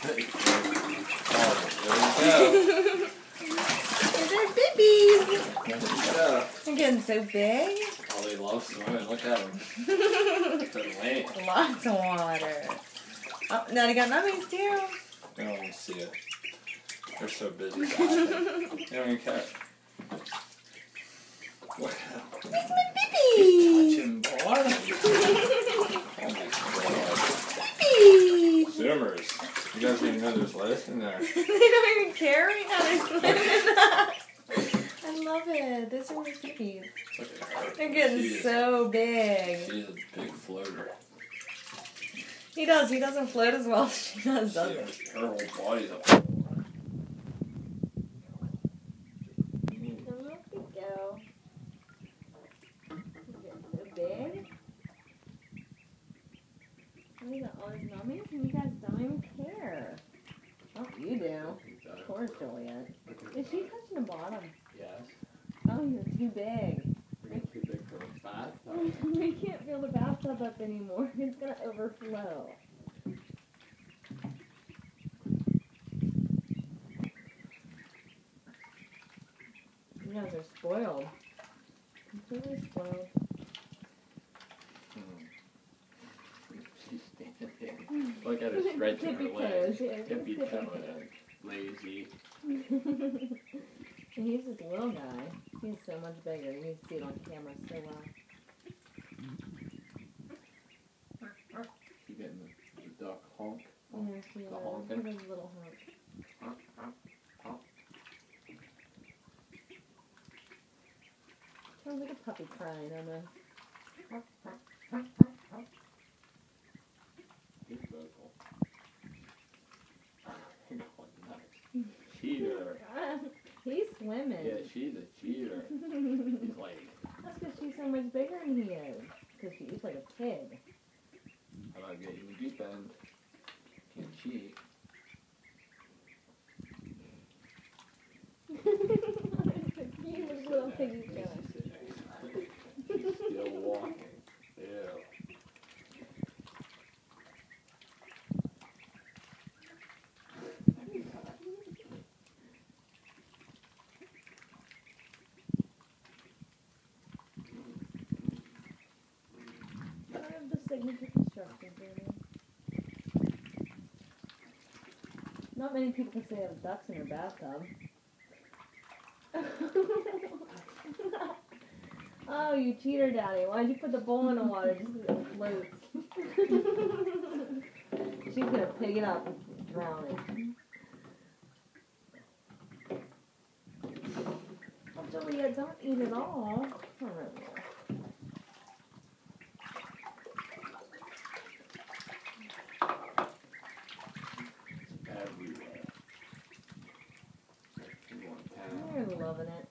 Oh, They're babies. there we go. They're getting so big. Oh, they love swimming. Look at them. They're late. Lots of water. Oh, now they got nummies too. They don't even see it. They're so busy. They don't even care. Wow. These are my babies. Touching boy. Oh my god. Babies. Zoomers. You guys didn't know there's lettuce in there. They don't even care right now. They're swimming in that. I love it. Those are my babies. Look at her. They're getting She is- so big. She's a big floater. He does. He doesn't float as well as she does, does he? Her whole body's up. Look at go. He's getting so big. And we got all these nummies, and you guys don't even care. Oh, you do. Poor Juliet. Is she touching the bottom? Yes. Oh, you're too big. You're too big for a bathtub. We can't fill the bathtub up anymore. It's gonna overflow. You guys are spoiled. Completely spoiled. She's standing there. Look at her stretching her Tippy legs. toes, yeah, Tippy tippy toes. Lazy. And he's this little guy. He's so much bigger. You can see it on camera so well. She's getting the duck honk. Yeah, she The is. honking. Look at his little honk. Honk, honk, honk. Sounds like a puppy crying almost. He's vocal. Going nuts. Cheater. He's swimming. Yeah, she's a cheater. He's like, That's because she's so much bigger than he is. Because she eats like a pig. how about getting the deep end? Can't cheat. Cute little piggy guy. She's still walking. Ew. I have the signature construction, Jamie. Not many people can say they have ducks in their bathtub. Oh, you cheater, Daddy. Why'd you put the bowl in the water just so it floats? She's gonna pick it up and drown it. Oh, Juliet, don't eat it all. Come on, Everywhere. You want town. you're loving it.